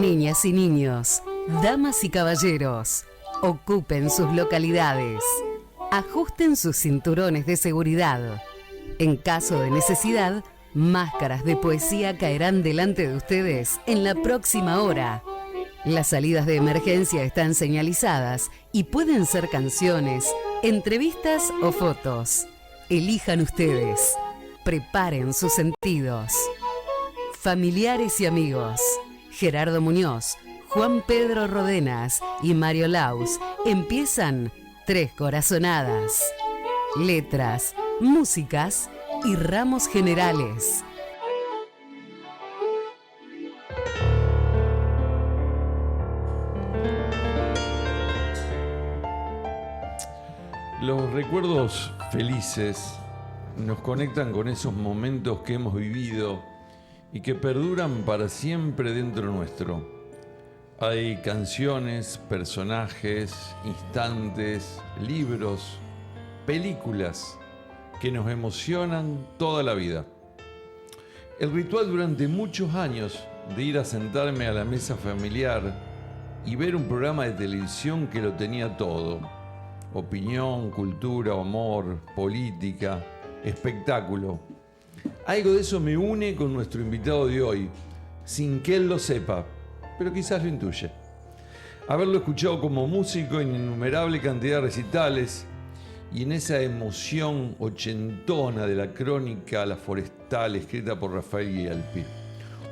Niñas y niños, damas y caballeros, ocupen sus localidades. Ajusten sus cinturones de seguridad. En caso de necesidad, máscaras de poesía caerán delante de ustedes en la próxima hora. Las salidas de emergencia están señalizadas y pueden ser canciones, entrevistas o fotos. Elijan ustedes. Preparen sus sentidos. Familiares y amigos, Gerardo Muñoz, Juan Pedro Rodenas y Mario Laus empiezan Tres Corazonadas. Letras, músicas y ramos generales. Los recuerdos felices nos conectan con esos momentos que hemos vivido y que perduran para siempre dentro nuestro. Hay canciones, personajes, instantes, libros, películas que nos emocionan toda la vida. El ritual durante muchos años de ir a sentarme a la mesa familiar y ver un programa de televisión que lo tenía todo: opinión, cultura, humor, política, espectáculo. Algo de eso me une con nuestro invitado de hoy, sin que él lo sepa, pero quizás lo intuye. Haberlo escuchado como músico en innumerable cantidad de recitales y en esa emoción ochentona de la crónica La Forestal, escrita por Rafael Guialpi.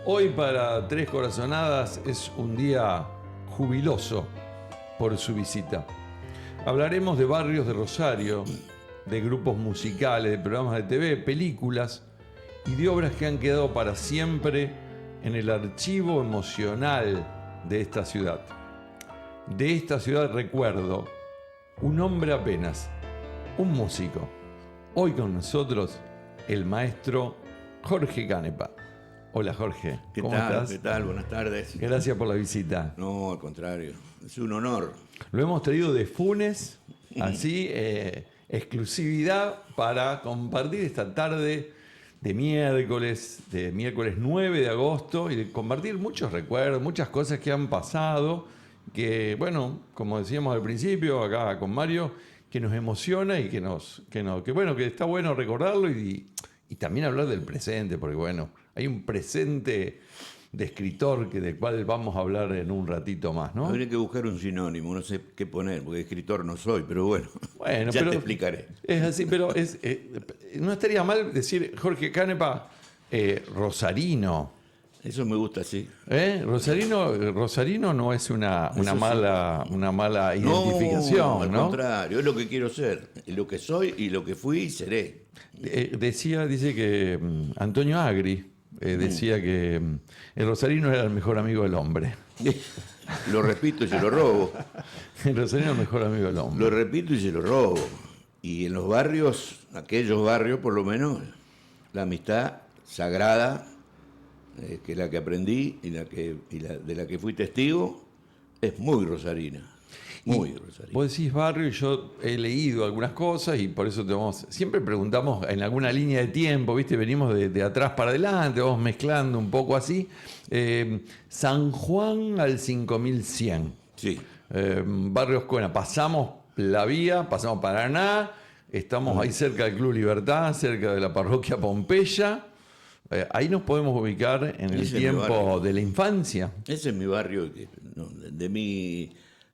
Hoy para Tres Corazonadas es un día jubiloso por su visita. Hablaremos de barrios de Rosario, de grupos musicales, de programas de TV, películas y de obras que han quedado para siempre en el archivo emocional de esta ciudad. De esta ciudad recuerdo un hombre apenas, un músico. Hoy con nosotros el maestro Jorge Canepa. Hola Jorge, ¿cómo estás? ¿Qué tal? Buenas tardes. Gracias por la visita. No, al contrario, es un honor. Lo hemos traído de Funes, así, exclusividad para compartir esta tarde de miércoles 9 de agosto y de compartir muchos recuerdos, muchas cosas que han pasado, que bueno, como decíamos al principio acá con Mario, que nos emociona y que está bueno recordarlo y también hablar del presente, porque bueno, hay un presente de escritor del cual vamos a hablar en un ratito más, ¿no? Habría que buscar un sinónimo, no sé qué poner, porque escritor no soy, pero bueno, ya pero te explicaré. Es así, pero no estaría mal decir Jorge Canepa rosarino. Eso me gusta, sí. Rosarino no es una mala identificación, ¿no? Al contrario, es lo que quiero ser, lo que soy y lo que fui y seré. Dice que Antonio Agri decía que el rosarino era el mejor amigo del hombre. Lo repito y se lo robo. El rosarino es el mejor amigo del hombre. Lo repito y se lo robo. Y en los barrios, aquellos barrios por lo menos, la amistad sagrada, que es la que aprendí y de la que fui testigo, es muy rosarina. Muy rosarina. Vos decís barrio y yo he leído algunas cosas y por eso siempre preguntamos en alguna línea de tiempo, ¿viste? Venimos de atrás para adelante, vamos mezclando un poco así. San Juan al 5100. Sí. Barrio Escuela, pasamos la vía, pasamos Paraná, estamos ahí cerca del Club Libertad, cerca de la parroquia Pompeya. Ahí nos podemos ubicar en el tiempo de la infancia. Ese es mi barrio,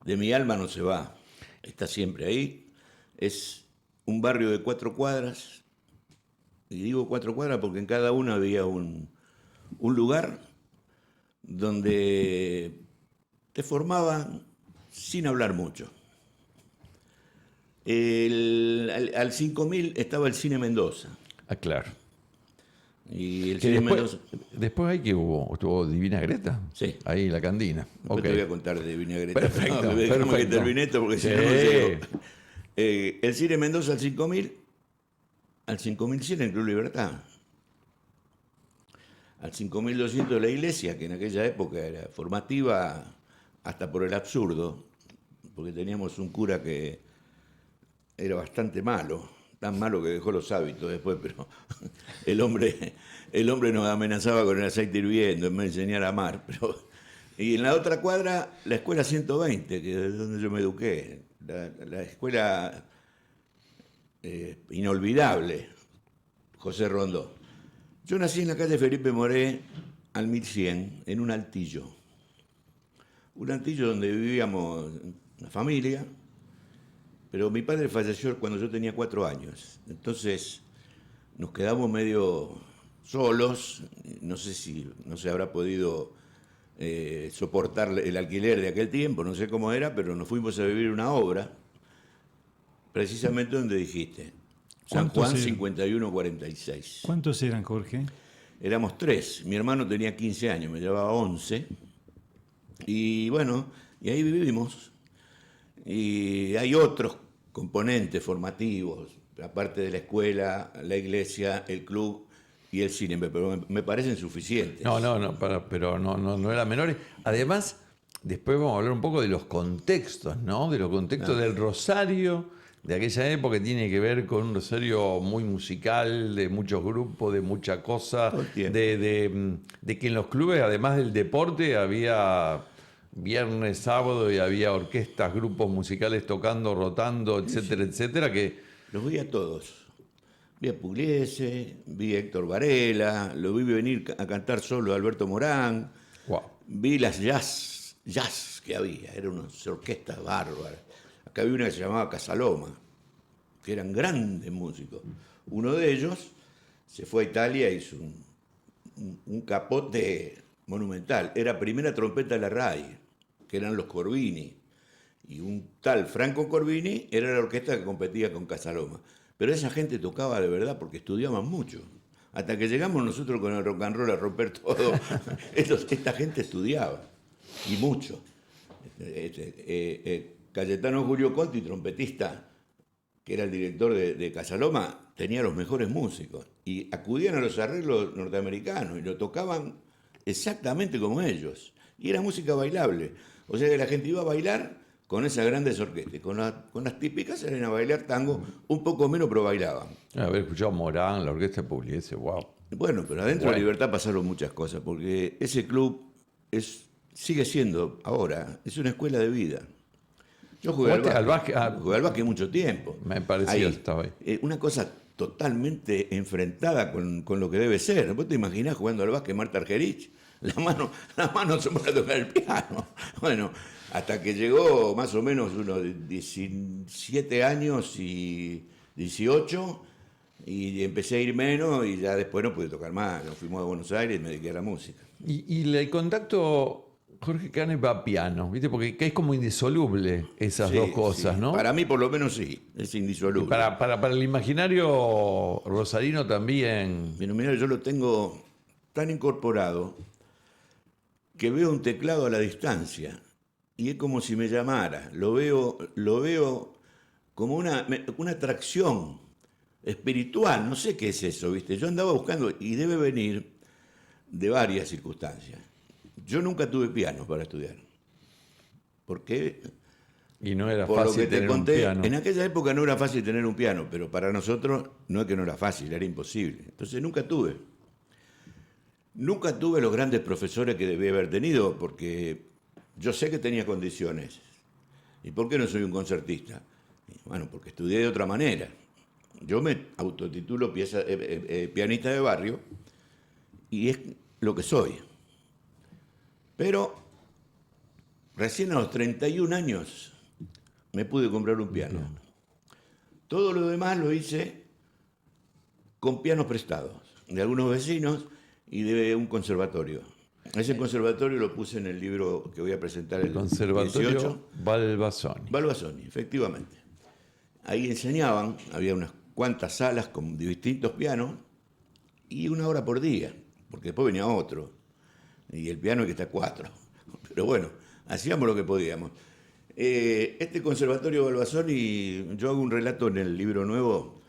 de mi alma no se va, está siempre ahí. Es un barrio de 4 cuadras, y digo 4 cuadras porque en cada una había un lugar donde te formaban sin hablar mucho. Al 5000 estaba el Cine Mendoza. Ah, claro. Y el Cine Mendoza. Después ahí que estuvo Divina Greta. Sí. Ahí la Candina. Después te voy a contar de Divina Greta. Perfecto. Dejamos que termine esto porque si no llego. El Cine Mendoza al 5000, al 5100 el Club Libertad. Al 5200 de la iglesia, que en aquella época era formativa hasta por el absurdo, porque teníamos un cura que era bastante malo, tan malo que dejó los hábitos después, pero el hombre nos amenazaba con el aceite hirviendo en vez de enseñar a amar, pero Y en la otra cuadra, la escuela 120, que es donde yo me eduqué. La escuela inolvidable, José Rondó. Yo nací en la calle Felipe Moré, al 1100, en un altillo. Un altillo donde vivíamos una familia, pero mi padre falleció cuando yo tenía 4 años. Entonces nos quedamos medio solos, no sé si no se habrá podido soportar el alquiler de aquel tiempo, no sé cómo era, pero nos fuimos a vivir una obra, precisamente donde dijiste, San Juan 5146. ¿Cuántos eran, Jorge? Éramos 3, mi hermano tenía 15 años, me llevaba 11, y bueno, y ahí vivimos. Y hay otros componentes formativos, aparte de la escuela, la iglesia, el club y el cine, pero me parecen suficientes. Pero no eran menores. Además, después vamos a hablar un poco de los contextos, ¿no? De los contextos del Rosario, de aquella época, que tiene que ver con un Rosario muy musical, de muchos grupos, de mucha cosa, de que en los clubes, además del deporte, había viernes, sábado, y había orquestas, grupos musicales tocando, rotando, etcétera, etcétera, que... Los vi a todos. Vi a Pugliese, vi a Héctor Varela, lo vi venir a cantar solo a Alberto Morán. Wow. Vi las jazz que había, eran unas orquestas bárbaras. Acá había una que se llamaba Casaloma, que eran grandes músicos. Uno de ellos se fue a Italia e hizo un capote monumental. Era primera trompeta de la RAI, que eran los Corbini. Y un tal Franco Corbini era la orquesta que competía con Casaloma. Pero esa gente tocaba de verdad porque estudiaban mucho. Hasta que llegamos nosotros con el rock and roll a romper todo, esta gente estudiaba, y mucho. Cayetano Julio Conti, trompetista, que era el director de Casaloma, tenía los mejores músicos. Y acudían a los arreglos norteamericanos y lo tocaban exactamente como ellos. Y era música bailable. O sea que la gente iba a bailar con esas grandes orquestas. Con las típicas salen a bailar tango, un poco menos, pero bailaban. Haber escuchado Morán, la orquesta de Pugliese, wow. Bueno, pero adentro de Libertad pasaron muchas cosas, porque ese club sigue siendo, ahora, es una escuela de vida. Yo jugué al básquet mucho tiempo. Me pareció que estaba ahí. Una cosa totalmente enfrentada con lo que debe ser. ¿Vos te imaginás jugando al básquet Marta Argerich? La mano se pone a tocar el piano. Bueno, hasta que llegó más o menos unos 17 años y 18, y empecé a ir menos, y ya después no pude tocar más. Nos fuimos a Buenos Aires y me dediqué a la música. Y el contacto, Jorge Canes, va a piano, ¿viste? Porque es como indisoluble esas dos cosas, sí. ¿no? Para mí, por lo menos, sí, es indisoluble. Para el imaginario rosarino también. Pero mira, yo lo tengo tan incorporado que veo un teclado a la distancia y es como si me llamara. Lo veo como una atracción espiritual, no sé qué es eso, ¿viste? Yo andaba buscando y debe venir de varias circunstancias. Yo nunca tuve piano para estudiar. ¿Por qué? Y no era Por lo fácil que te tener conté, un piano. en aquella época no era fácil tener un piano, pero para nosotros no es que no era fácil, era imposible. Entonces nunca tuve. Nunca tuve los grandes profesores que debía haber tenido, porque yo sé que tenía condiciones. ¿Y por qué no soy un concertista? Bueno, porque estudié de otra manera. Yo me autotitulo pianista de barrio y es lo que soy. Pero recién a los 31 años me pude comprar un piano. Todo lo demás lo hice con pianos prestados de algunos vecinos y de un conservatorio. Ese conservatorio lo puse en el libro que voy a presentar el Conservatorio 18. Balbasoni. Balbasoni, efectivamente. Ahí enseñaban, había unas cuantas salas con distintos pianos y 1 hora por día, porque después venía otro. Y el piano hay que estar 4. Pero bueno, hacíamos lo que podíamos. Este conservatorio Balbasoni, yo hago un relato en el libro nuevo,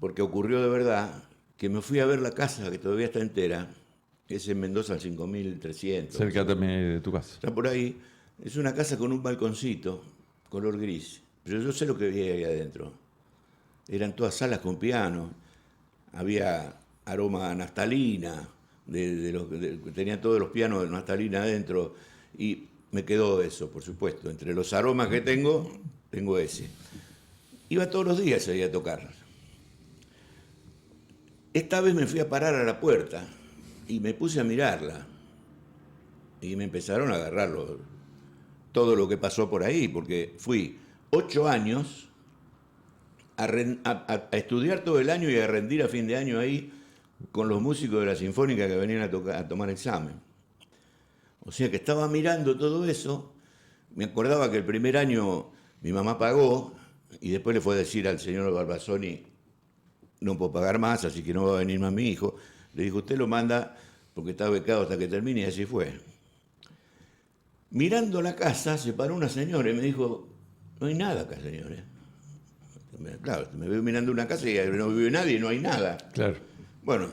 porque ocurrió de verdad que me fui a ver la casa, que todavía está entera, es en Mendoza al 5300. Cerca también de tu casa. Está por ahí. Es una casa con un balconcito, color gris. Pero yo sé lo que había ahí adentro. Eran todas salas con piano. Había aroma a naftalina, tenía todos los pianos de naftalina adentro, y me quedó eso, por supuesto. Entre los aromas que tengo ese. Iba todos los días ahí a tocar. Esta vez me fui a parar a la puerta y me puse a mirarla. Y me empezaron a agarrar todo lo que pasó por ahí, porque fui 8 años a estudiar todo el año y a rendir a fin de año ahí con los músicos de la Sinfónica que venían a tomar examen. O sea que estaba mirando todo eso, me acordaba que el primer año mi mamá pagó y después le fue a decir al señor Barbasoni, no puedo pagar más, así que no va a venir más mi hijo. Le dijo, usted lo manda porque está becado hasta que termine, y así fue. Mirando la casa, se paró una señora y me dijo, no hay nada acá, señores. Claro, me veo mirando una casa y no vive nadie y no hay nada. Claro. Bueno,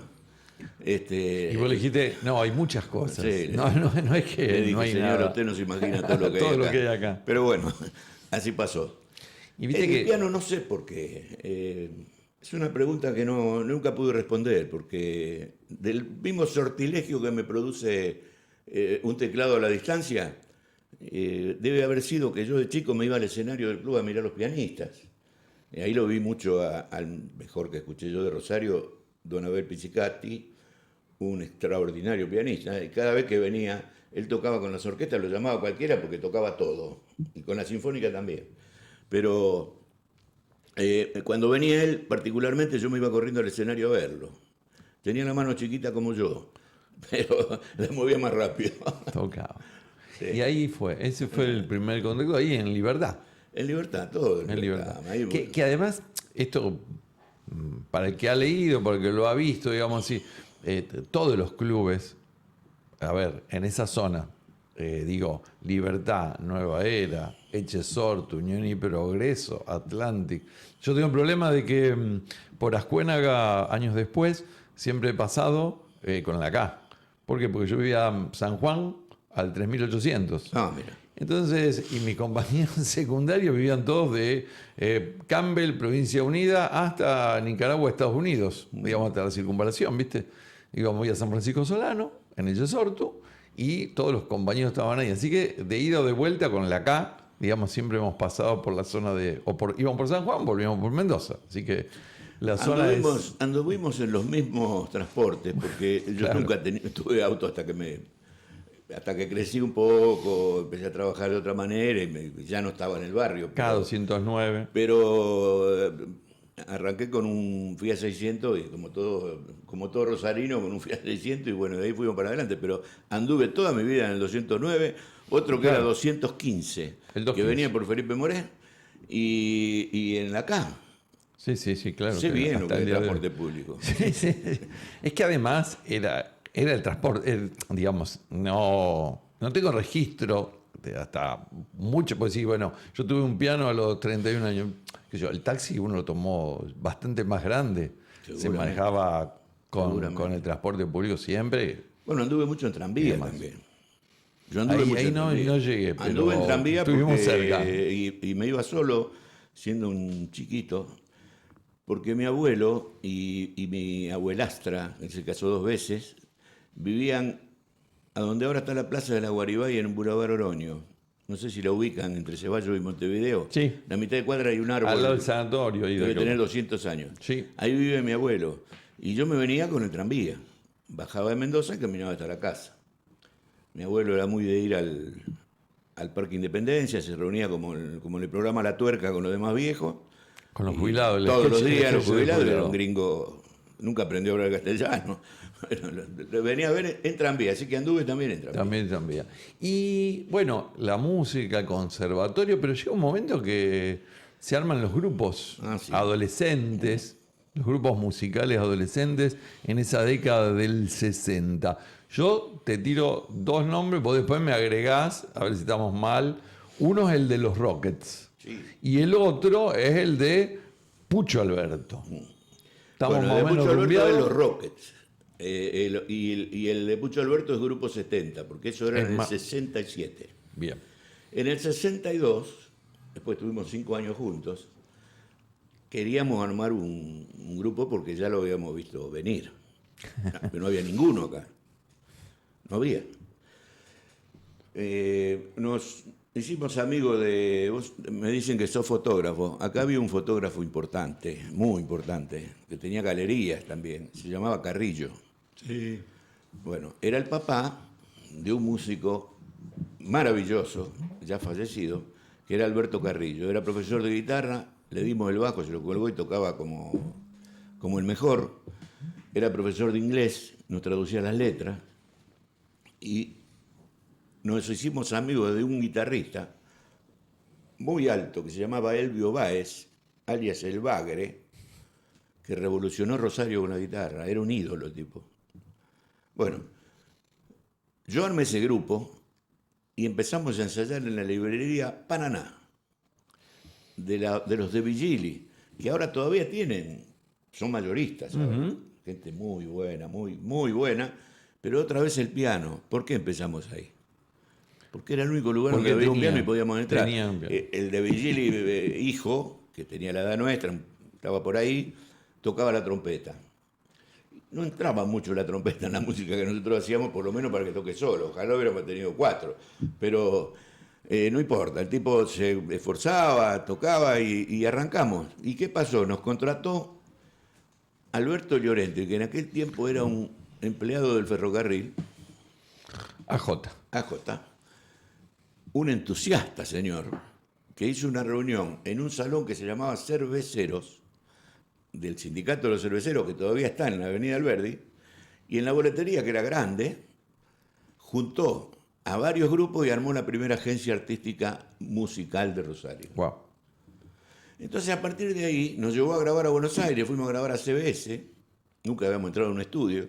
y vos le dijiste, no, hay muchas cosas. Sí, no es que le dije, no hay señora, nada. usted no se imagina todo lo que Todo hay acá. lo que hay acá. Pero bueno, así pasó. Y viste el que piano no sé por qué. Es una pregunta que nunca pude responder, porque del mismo sortilegio que me produce un teclado a la distancia, debe haber sido que yo de chico me iba al escenario del club a mirar a los pianistas. Ahí lo vi mucho al mejor que escuché yo de Rosario, don Abel Pizzicati, un extraordinario pianista. Y cada vez que venía, él tocaba con las orquestas, lo llamaba cualquiera porque tocaba todo, y con la sinfónica también. Pero cuando venía él, particularmente, yo me iba corriendo al escenario a verlo. Tenía la mano chiquita como yo, pero la movía más rápido. tocaba. Sí. Y ahí ese fue el primer contacto, ahí en Libertad. En Libertad, todo en Libertad. Ahí, Que además, esto, para el que ha leído, para el que lo ha visto, digamos así, todos los clubes, a ver, en esa zona, Libertad, Nueva Era, Echesortu, Unión y Progreso, Atlantic. Yo tengo un problema de que por Ascuénaga, años después, siempre he pasado con la K. ¿Por qué? Porque yo vivía en San Juan al 3800. Ah, mira. Entonces, y mis compañeros secundarios vivían todos de Campbell, Provincia Unida, hasta Nicaragua, Estados Unidos, digamos, hasta la circunvalación, ¿viste? Íbamos a San Francisco Solano, en el Yesortu, y todos los compañeros estaban ahí. Así que de ida o de vuelta con la K, digamos, siempre hemos pasado por la zona íbamos por San Juan, volvíamos por Mendoza. Así que la zona anduvimos en los mismos transportes, porque yo Claro. nunca tuve auto hasta que crecí un poco, empecé a trabajar de otra manera y ya no estaba en el barrio. K209. Pero arranqué con un Fiat 600 y como todo rosarino con un Fiat 600 y bueno, de ahí fuimos para adelante. Pero anduve toda mi vida en el 209, otro que Claro. era 215, El que 215. venía por Felipe Moré y en la K. Sí, claro. Sé que bien lo hasta que es el el día de hoy. transporte público. Sí. Es que además era el transporte, digamos, no tengo registro de hasta mucho, pues sí, bueno, yo tuve un piano a los 31 años, el taxi uno lo tomó bastante más grande, se Seguramente. manejaba Seguramente. con el transporte público siempre. Bueno, anduve mucho en tranvía Además. también. Yo anduve mucho Ahí en tranvía. no llegué, pero Anduve en tranvía estuvimos porque, cerca. y me iba solo, siendo un chiquito, porque mi abuelo y mi abuelastra, que se casó 2 veces, vivían a donde ahora está la Plaza de la Guaribay, en un Boulevard Oroño. No sé si la ubican, entre Ceballos y Montevideo. Sí. La mitad de cuadra hay un árbol. Al lado del sanatorio. Debe tener 200 años. Sí. Ahí vive mi abuelo. Y yo me venía con el tranvía. Bajaba de Mendoza y caminaba hasta la casa. Mi abuelo era muy de ir al Parque Independencia, se reunía como en el programa La Tuerca con los demás viejos. Con los Y jubilados. el todos los sketch- días el los sketch del jubilados, era jubilado. un gringo, nunca aprendió a hablar castellano. Bueno, lo venía a ver en tranvía, así que anduve también en tranvía. También. Y bueno, la música, el conservatorio, pero llega un momento que se arman los grupos Sí. adolescentes, los grupos musicales adolescentes en esa década del 60. Yo te tiro 2 nombres, vos después me agregás, a ver si estamos mal. Uno es el de los Rockets Sí. y el otro es el de Pucho Alberto. Estamos Bueno, más de o menos Pucho Alberto rumbeados. es los Rockets. Y el de Pucho Alberto es Grupo 70, porque eso era Es en el más- 67. Bien. En el 62, después tuvimos 5 años juntos, queríamos armar un grupo porque ya lo habíamos visto venir. Pero no había ninguno acá. no había. Nos hicimos amigos de... Vos me dicen que sos fotógrafo. Acá había un fotógrafo importante, muy importante, que tenía galerías también. Se llamaba Carrillo. Sí. Bueno, era el papá de un músico maravilloso, ya fallecido, que era Alberto Carrillo. Era profesor de guitarra, le dimos el bajo, se lo colgó y tocaba como el mejor. Era profesor de inglés, nos traducía las letras. Y nos hicimos amigos de un guitarrista muy alto que se llamaba Elvio Báez, alias El Bagre, que revolucionó Rosario con la guitarra. Era un ídolo el tipo. Bueno, yo armé ese grupo y empezamos a ensayar en la librería Paraná, de los de Vigili, que ahora todavía son mayoristas, ¿sabes? Gente muy buena, muy buena, pero otra vez el piano. ¿Por qué empezamos ahí? Porque era el único lugar donde había un piano y podíamos entrar. El de Vigili, hijo, que tenía la edad nuestra, estaba por ahí, tocaba la trompeta. No entraba mucho la trompeta en la música que nosotros hacíamos, por lo menos para que toque solo. Ojalá hubiéramos tenido 4. Pero no importa, el tipo se esforzaba, tocaba y arrancamos. ¿Y qué pasó? Nos contrató Alberto Llorente, que en aquel tiempo era un empleado del ferrocarril. AJ. Un entusiasta, señor, que hizo una reunión en un salón que se llamaba Cerveceros, del Sindicato de los Cerveceros, que todavía está en la Avenida Alberdi, y en la boletería, que era grande, juntó a varios grupos y armó la primera agencia artística musical de Rosario. Wow. Entonces, a partir de ahí, nos llevó a grabar a Buenos Aires, fuimos a grabar a CBS, nunca habíamos entrado en un estudio.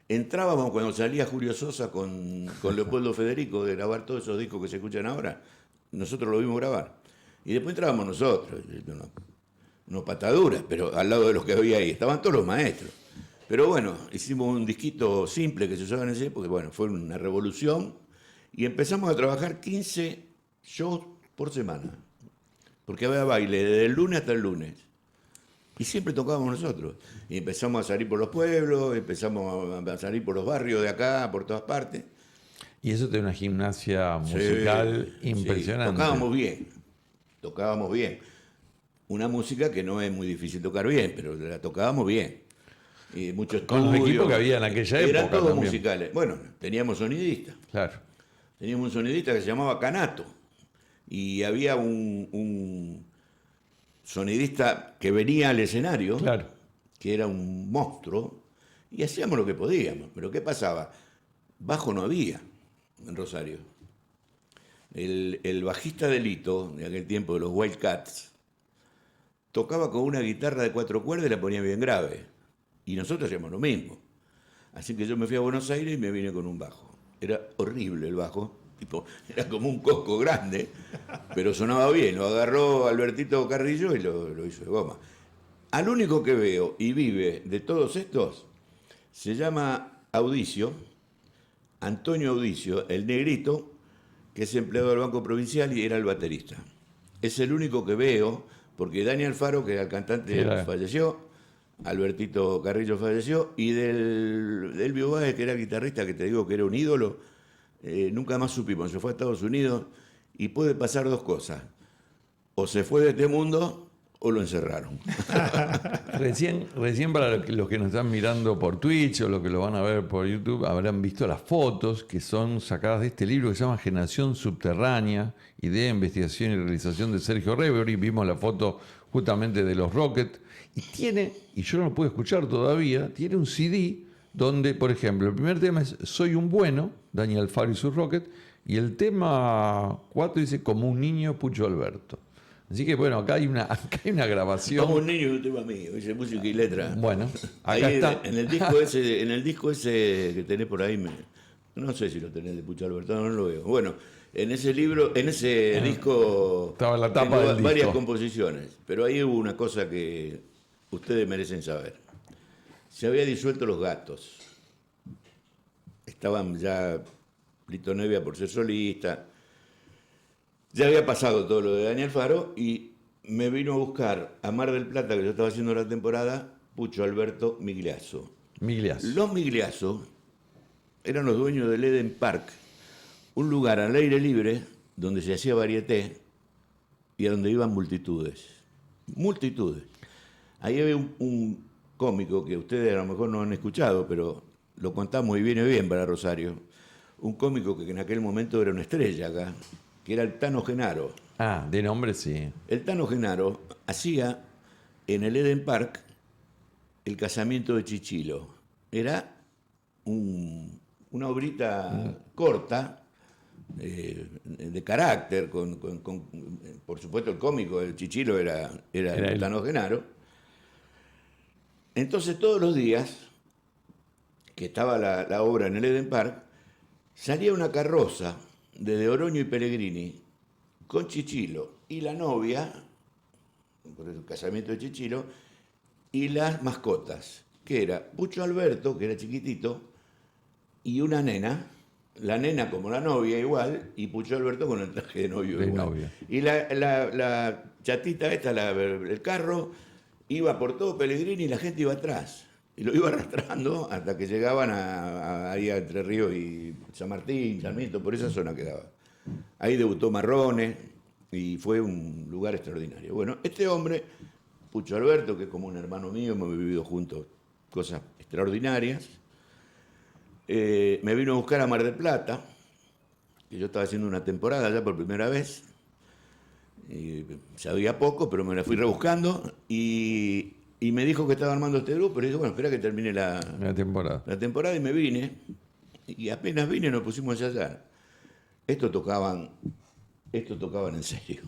Entrábamos cuando salía Julio Sosa con Leopoldo Federico de grabar todos esos discos que se escuchan ahora. Nosotros lo vimos grabar. Y después entrábamos nosotros, unos pataduras, pero al lado de los que había ahí. Estaban todos los maestros. Pero bueno, hicimos un disquito simple que se usaba en ese época, bueno, fue una revolución. Y empezamos a trabajar 15 shows por semana. Porque había baile desde el lunes hasta el lunes. Y siempre tocábamos nosotros. Y empezamos a salir por los pueblos, empezamos a salir por los barrios de acá, por todas partes. Y eso tiene una gimnasia musical impresionante. Sí. Tocábamos bien. Una música que no es muy difícil tocar bien, pero la tocábamos bien. Y muchos con los equipos que había en aquella época. Eran todos también musicales. Bueno, teníamos sonidistas. Claro. Teníamos un sonidista que se llamaba Canato. Y había un sonidista que venía al escenario, Claro. que era un monstruo, y hacíamos lo que podíamos. Pero ¿qué pasaba? Bajo no había en Rosario. El bajista de Lito, de aquel tiempo de los Wildcats, tocaba con una guitarra de 4 cuerdas y la ponía bien grave. Y nosotros hacíamos lo mismo. Así que yo me fui a Buenos Aires y me vine con un bajo. Era horrible el bajo. Era como un cosco grande, pero sonaba bien. Lo agarró Albertito Carrillo y lo hizo de goma. Al único que veo y vive de todos estos se llama Audicio, Antonio Audicio, el negrito, que es empleado del Banco Provincial y era el baterista. Es el único que veo, porque Dani Alfaro, que era el cantante, falleció, Albertito Carrillo falleció, y del Elvio Báez, que era el guitarrista, que te digo que era un ídolo, nunca más supimos. Se fue a Estados Unidos y puede pasar 2 cosas. O se fue de este mundo o lo encerraron. Recién para los que nos están mirando por Twitch o los que lo van a ver por YouTube habrán visto las fotos que son sacadas de este libro que se llama Generación Subterránea, idea, investigación y realización de Sergio Revery. Vimos la foto justamente de los Rockets y yo no lo pude escuchar todavía, tiene un CD donde, por ejemplo, el primer tema es Soy un bueno, Dani Alfaro y sus Rockets, y el tema 4 dice Como un niño, Pucho Alberto. Así que bueno, acá hay una grabación. Como un niño, un tema mío, dice música y letra. Bueno, acá ahí está. En el disco ese que tenés por ahí, no sé si lo tenés de Pucho Alberto, no lo veo. Bueno, en ese disco estaba la tapa del varias disco. composiciones, pero ahí hubo una cosa que ustedes merecen saber. Se había disuelto Los Gatos. Estaban ya Lito Nevia por ser solista. Ya había pasado todo lo de Daniel Faro y me vino a buscar a Mar del Plata, que yo estaba haciendo la temporada, Pucho Alberto Migliazo. Migliazo. Los Migliazo eran los dueños del Eden Park, un lugar al aire libre donde se hacía varieté y a donde iban multitudes. Multitudes. Ahí había un cómico que ustedes a lo mejor no han escuchado, pero lo contamos y viene bien para Rosario. Un cómico que en aquel momento era una estrella acá, que era el Tano Genaro. Ah, de nombre sí. El Tano Genaro hacía en el Eden Park el casamiento de Chichilo. Era una obrita corta, de carácter, por supuesto el cómico, el Chichilo era el Tano Genaro. Entonces todos los días que estaba la obra en el Eden Park, salía una carroza de Oroño y Pellegrini con Chichilo y la novia, por el casamiento de Chichilo, y las mascotas, que era Pucho Alberto, que era chiquitito, y una nena, la nena como la novia igual, y Pucho Alberto con el traje de novio De igual. novio. Y la chatita esta, el carro, iba por todo Pellegrini y la gente iba atrás. Y lo iba arrastrando hasta que llegaban ahí a Entre Ríos y San Martín, Sarmiento, por esa zona quedaba. Ahí debutó Marrone y fue un lugar extraordinario. Bueno, este hombre, Pucho Alberto, que es como un hermano mío, hemos vivido juntos cosas extraordinarias, me vino a buscar a Mar del Plata, que yo estaba haciendo una temporada ya por primera vez. Sabía poco, pero me la fui rebuscando y me dijo que estaba armando este grupo. Y dije, bueno, espera que termine la temporada y me vine. Y apenas vine nos pusimos a ensayar. Esto tocaban en serio.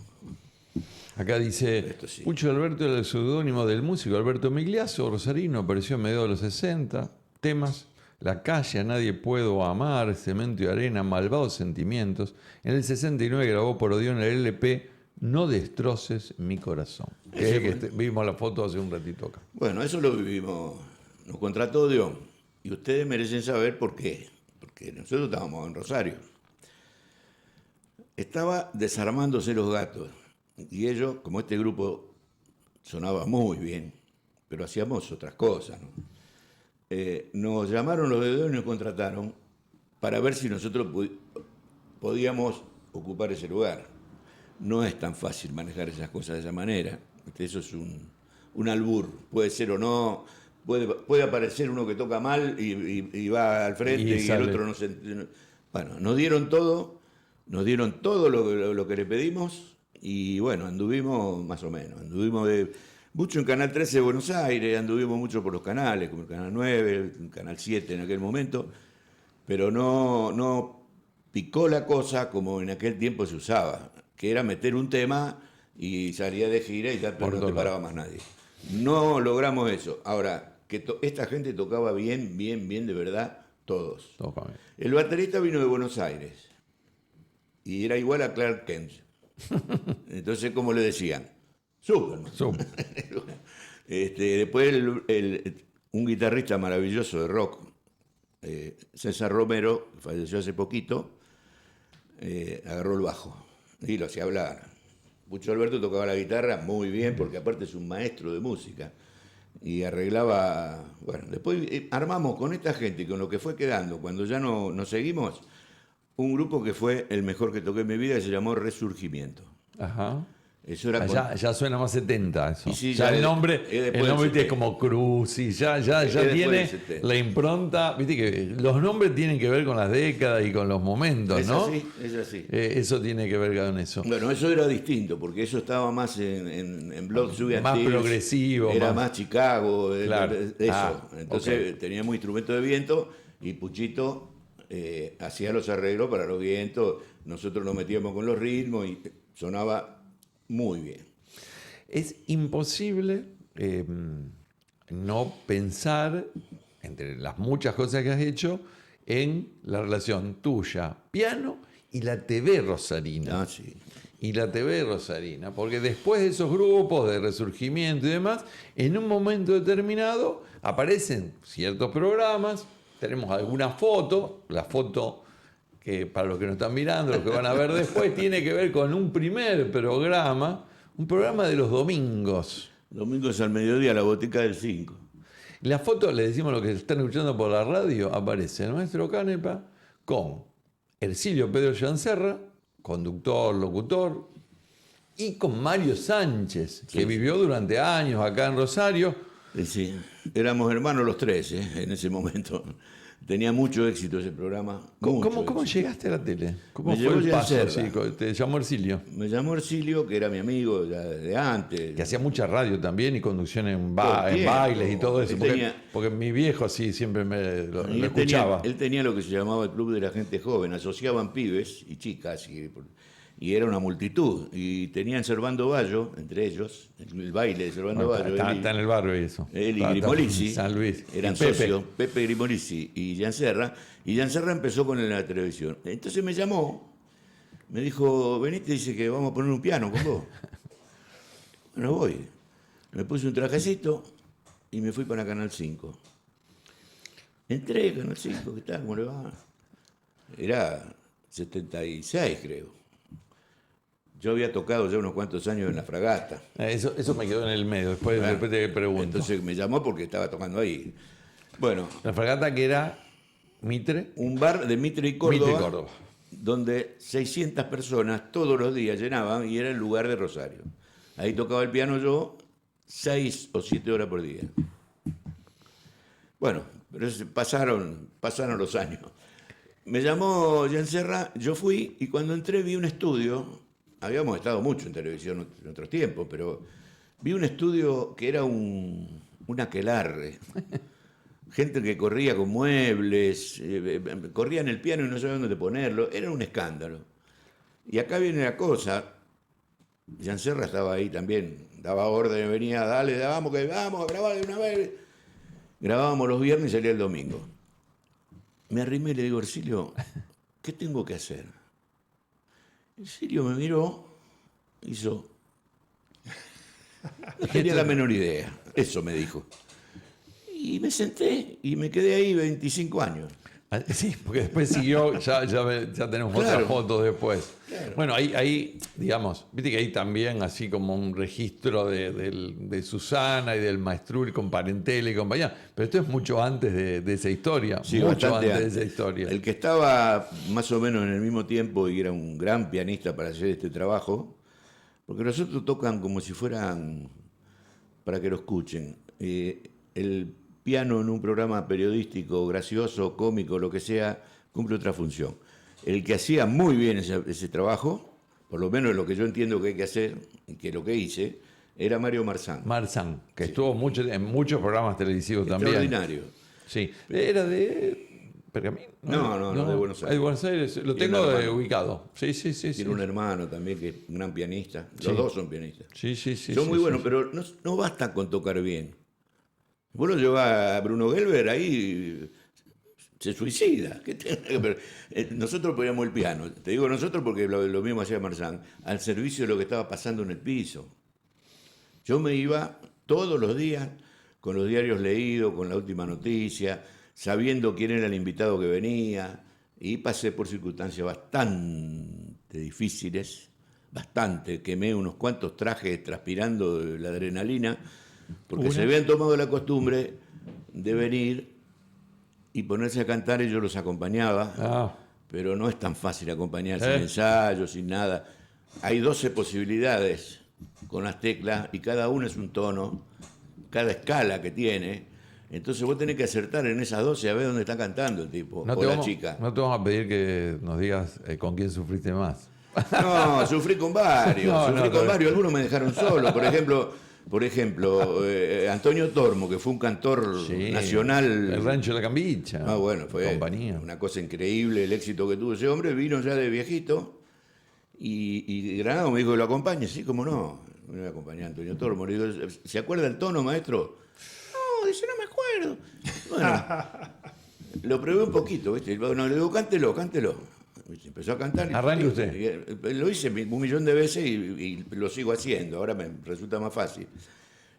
Acá dice, Sí. Pucho Alberto era el seudónimo del músico Alberto Migliazo, rosarino, apareció a mediados de los 60. Temas, La calle, A nadie puedo amar, Cemento y arena, Malvados sentimientos. En el 69 grabó por Odeón el LP No destroces mi corazón. Que es que vimos la foto hace un ratito acá. Bueno, eso lo vivimos. Nos contrató Odeón. Y ustedes merecen saber por qué. Porque nosotros estábamos en Rosario. Estaba desarmándose Los Gatos. Y ellos, como este grupo sonaba muy bien, pero hacíamos otras cosas, ¿no? Nos llamaron los de Odeón y nos contrataron para ver si nosotros podíamos ocupar ese lugar. No es tan fácil manejar esas cosas de esa manera. Eso es un albur. Puede ser o no. Puede aparecer uno que toca mal y va al frente y el otro no se... Bueno, nos dieron todo lo que le pedimos y bueno, anduvimos más o menos. Anduvimos mucho en Canal 13 de Buenos Aires, anduvimos mucho por los canales, como el Canal 9, el Canal 7 en aquel momento, pero no picó la cosa como en aquel tiempo se usaba, que era meter un tema y salía de gira y tal, pero no te paraba más nadie. No logramos eso. Ahora, que esta gente tocaba bien de verdad, todos. El baterista vino de Buenos Aires y era igual a Clark Kent. Entonces, ¿cómo le decían? Superman. Después un guitarrista maravilloso de rock, César Romero, que falleció hace poquito, agarró el bajo y lo hacía hablar. Pucho Alberto tocaba la guitarra muy bien, porque aparte es un maestro de música. Y arreglaba... Bueno, después armamos con esta gente y con lo que fue quedando, cuando ya no nos seguimos, un grupo que fue el mejor que toqué en mi vida, que se llamó Resurgimiento. Ajá. Eso era ya suena más 70 eso. Sí, ya el nombre es como Cruz y ya tiene la impronta. Viste que los nombres tienen que ver con las décadas y con los momentos, ¿no? Es así. Eso tiene que ver con eso. Bueno, eso era distinto, porque eso estaba más en Blood, Sugar más Tears, progresivo. Era más Chicago, claro. eso. Entonces teníamos instrumento de viento y Puchito hacía los arreglos para los vientos. Nosotros nos metíamos con los ritmos y sonaba muy bien. Es imposible no pensar, entre las muchas cosas que has hecho, en la relación tuya, piano, y la TV rosarina. Ah, sí. Y la TV rosarina, porque después de esos grupos de resurgimiento y demás, en un momento determinado aparecen ciertos programas, tenemos alguna foto, la foto que para los que nos están mirando, los que van a ver después, tiene que ver con un primer programa, un programa de los domingos. Domingos al mediodía, La Botica del 5. La foto, le decimos lo que están escuchando por la radio, aparece el maestro Canepa con Ercilio Pedro Gianserra, conductor, locutor, y con Mario Sánchez, que vivió durante años acá en Rosario. Sí, éramos hermanos los tres, en ese momento. Tenía mucho éxito ese programa. ¿Cómo llegaste a la tele? ¿Cómo Me fue llevó el paso? Gianserra. Sí, te llamó Ercilio. Me llamó Ercilio, que era mi amigo ya de antes. Que hacía mucha radio también y conducción en Todo el tiempo. bailes y todo eso. Él Porque, tenía- porque mi viejo sí siempre lo Y escuchaba. él tenía lo que se llamaba el Club de la Gente Joven, asociaban pibes y chicas, y era una multitud. Y tenían Servando Bayo, entre ellos, el baile de Servando Bueno, Bayo. está en el barrio eso. Él y Está Grimolisi en San Luis. eran Y Pepe. socios, Pepe Grimolisi y Gianserra, y Gianserra empezó con la televisión. Entonces me llamó, me dijo, venite, dice que vamos a poner un piano con vos. Bueno, voy. Me puse un trajecito y me fui para Canal 5. Entré a Canal 5, ¿qué tal? ¿Cómo le va? Era 76, creo. Yo había tocado ya unos cuantos años en La Fragata. Eso me quedó en el medio, después te pregunto. Entonces me llamó porque estaba tocando ahí. Bueno, La Fragata, que era Mitre. un bar de Mitre y Córdoba, Mitre y Córdoba. donde 600 personas todos los días llenaban y era el lugar de Rosario. Ahí tocaba el piano yo 6 o 7 horas por día. Bueno, pero pasaron los años. Me llamó Gianserra, yo fui y cuando entré vi un estudio, habíamos estado mucho en televisión en otros tiempos, pero vi un estudio que era un aquelarre. Gente que corría con muebles, corría en el piano y no sabían dónde ponerlo, era un escándalo. Y acá viene la cosa, Gianserra estaba ahí también, daba órdenes, venía, dale, vamos a grabar de una vez. Grabábamos los viernes y salía el domingo. Me arrimé y le digo, Ercilio, ¿qué tengo que hacer? Ercilio me miró, hizo... No tenía la menor idea, eso me dijo. Y me senté y me quedé ahí 25 años. Sí, porque después siguió, ya tenemos Claro. otras fotos después. Claro. Bueno, ahí, digamos, viste que hay también así como un registro de Susana y del Maestrul con parentela y compañía, pero esto es mucho antes de esa historia, Sí, mucho bastante antes de esa historia. El que estaba más o menos en el mismo tiempo y era un gran pianista para hacer este trabajo, porque los otros tocan como si fueran para que lo escuchen. El piano en un programa periodístico, gracioso, cómico, lo que sea, cumple otra función. El que hacía muy bien ese trabajo, por lo menos lo que yo entiendo que hay que hacer, y que lo que hice, era Mario Marzán. Marzán, que estuvo en muchos programas televisivos también. Extraordinario. Sí, era de Pergamino. No, de Buenos Aires. De Buenos Aires, lo Tiene tengo un hermano. ubicado. Sí. Tiene un hermano también que es un gran pianista. Los Sí. dos son pianistas. Sí. Son muy buenos, pero no basta con tocar bien. Vos lo llevás a Bruno Gelber, ahí se suicida. Nosotros poníamos el piano, te digo nosotros porque lo mismo hacía Marzán, al servicio de lo que estaba pasando en el piso. Yo me iba todos los días con los diarios leídos, con la última noticia, sabiendo quién era el invitado que venía, y pasé por circunstancias bastante difíciles, bastante, quemé unos cuantos trajes transpirando de la adrenalina, porque se habían tomado la costumbre de venir y ponerse a cantar y yo los acompañaba, pero no es tan fácil acompañar sin ensayo, sin nada. Hay 12 posibilidades con las teclas y cada una es un tono, cada escala que tiene. Entonces vos tenés que acertar en esas 12 a ver dónde está cantando el tipo o la chica. No te vamos a pedir que nos digas con quién sufriste más. No, sufrí con varios, algunos me dejaron solo. Por ejemplo, Antonio Tormo, que fue un cantor nacional. El Rancho de la Cambicha. Bueno, fue compañía. una cosa increíble el éxito que tuvo ese hombre. Vino ya de viejito y Granado me dijo que lo acompañe. Sí, cómo no. Me iba a acompañar Antonio Tormo. Le digo, ¿se acuerda el tono, maestro? No, dice, no me acuerdo. Bueno, lo probé un poquito, ¿viste? Bueno, le digo, cántelo. Empezó a cantar. Arranque usted. Lo hice 1.000.000 de veces y lo sigo haciendo. Ahora me resulta más fácil.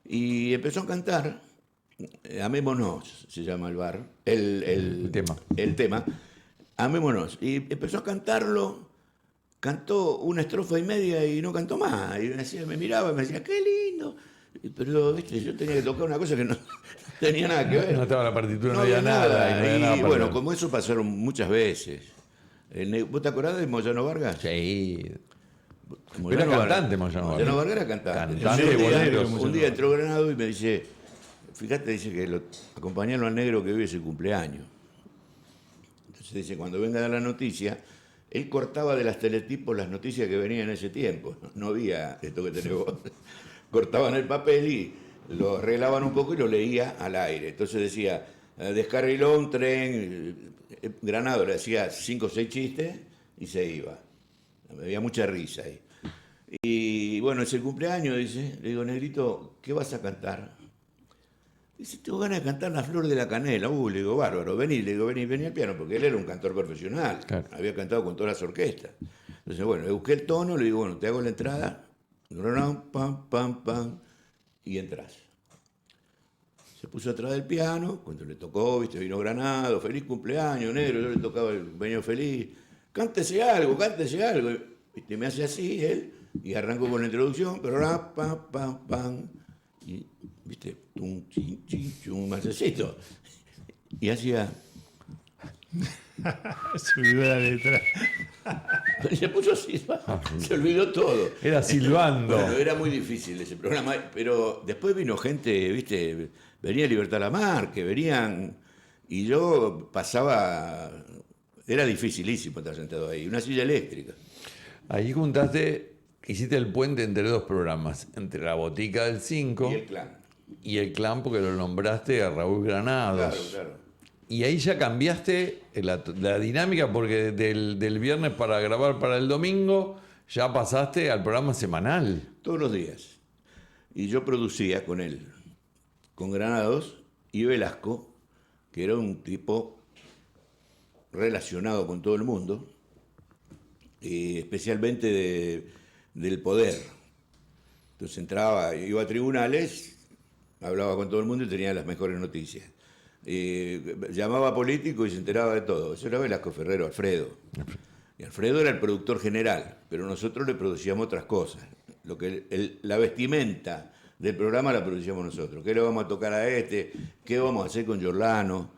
Y empezó a cantar. Amémonos, se llama el bar. El tema. Amémonos. Y empezó a cantarlo. Cantó una estrofa y media y no cantó más. Y me miraba y me decía, qué lindo. Pero, viste, yo tenía que tocar una cosa que no tenía nada que ver. No estaba la partitura, no había había nada. Y no había nada Y para bueno, ver. como eso pasaron muchas veces. ¿Vos te acordás de Moyano Vargas? Sí. Moyano Era Vargas. cantante Moyano Vargas. Vargas era cantante. Cantante, Un día- bolero. Un día entró Granado y me dice, fíjate, dice que lo acompañaron al negro que vive ese cumpleaños. Entonces dice, cuando venga a dar la noticia, él cortaba de las teletipos las noticias que venían en ese tiempo. No había esto que tenés vos. Cortaban el papel y lo arreglaban un poco y lo leía al aire. Entonces decía, descarriló un tren, Granado le hacía 5 o 6 chistes y se iba. Había mucha risa ahí. Y bueno, es el cumpleaños, dice, le digo, negrito, ¿qué vas a cantar? Dice, tengo ganas de cantar La Flor de la Canela. Le digo, bárbaro, vení, le digo, vení al piano, porque él era un cantor profesional, Claro. había cantado con todas las orquestas. Entonces, bueno, le busqué el tono, le digo, bueno, te hago la entrada, pam, pam, pam, y entras. Se puso atrás del piano, cuando le tocó, viste, vino Granado, feliz cumpleaños, negro, yo le tocaba el cumpleaños feliz, cántese algo, y me hace así él, y arranco con la introducción, pero pam, pam, pam, y, viste, tum, chin, chin, chum, macecito. Y hacía, Se olvidó la letra. y se puso así, se olvidó todo. Era silbando. Bueno, era muy difícil ese programa, pero después vino gente, viste, venía Libertad Lamarque, venían, y yo pasaba, era dificilísimo estar sentado ahí, una silla eléctrica. Ahí hiciste el puente entre dos programas, entre La Botica del 5 Y el clan. y el clan, porque lo nombraste a Raúl Granados. Claro, claro. Y ahí ya cambiaste la dinámica, porque del viernes para grabar para el domingo ya pasaste al programa semanal. Todos los días. Y yo producía con él, con Granados y Velasco, que era un tipo relacionado con todo el mundo, especialmente del poder. Entonces entraba, iba a tribunales, hablaba con todo el mundo y tenía las mejores noticias. Llamaba a político y se enteraba de todo. Eso era Velasco Ferrero, Alfredo. Y Alfredo era el productor general, pero nosotros le producíamos otras cosas. La vestimenta del programa la producíamos nosotros. ¿Qué le vamos a tocar a este? ¿Qué vamos a hacer con Giordano?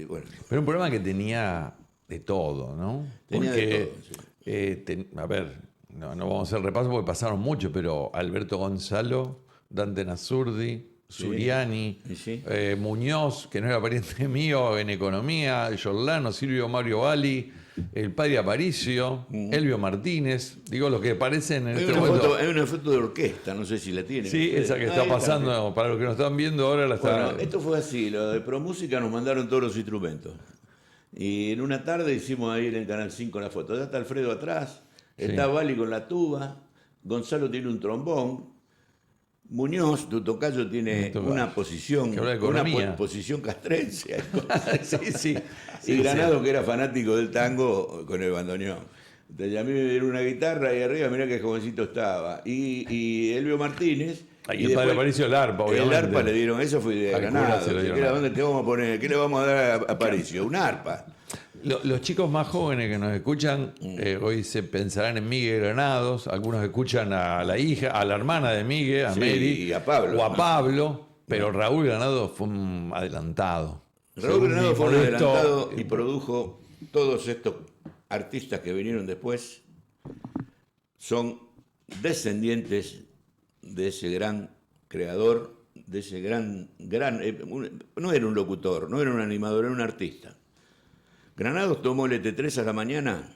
Bueno. Pero un programa que tenía de todo, ¿no? Tenía Porque, de todo, sí. a ver, no vamos a hacer repaso porque pasaron mucho, pero Alberto Gonzalo, Dante Nazurdi, Sí. Suriani, Sí. Muñoz, que no era pariente mío en economía, Giordano, Silvio Mario Valli, el padre Aparicio, Elvio Martínez, digo los que aparecen en Hay este una, momento. hay una foto de orquesta, no sé si la tienen. Sí, ustedes. esa que Ahí está pasando, también. para los que nos están viendo ahora la está. Bueno, esto fue así, lo de ProMúsica nos mandaron todos los instrumentos. Y en una tarde hicimos ahí en el Canal 5 la foto. Ya está Alfredo atrás, está Vali con la tuba, Gonzalo tiene un trombón, Muñoz, tu tocayo, tiene tocayo. una posición, Que habla de una economía. posición castrense. sí, sí. Y Sí, Granado, que era fanático del tango, con el bandoneón. Entonces a mí me dieron una guitarra y arriba, mirá qué jovencito estaba. Y Elvio Martínez. Y el padre Aparicio el arpa, obviamente. El arpa le dieron, eso fue de Al cura Granado. se lo dieron. ¿Qué vamos a poner? ¿Qué le vamos a dar a Aparicio? Un arpa. Los chicos más jóvenes que nos escuchan hoy se pensarán en Miguel Granados, algunos escuchan a la hija, a la hermana de Miguel, a Sí, Mary, y a Pablo. o a Pablo, pero Raúl Granados fue un adelantado. Raúl Según Granado fue un mi modesto- adelantado y produjo todos estos artistas que vinieron después. Son descendientes de ese gran creador, de ese gran no era un locutor, no era un animador, era un artista. Granados tomó el ET3 a la mañana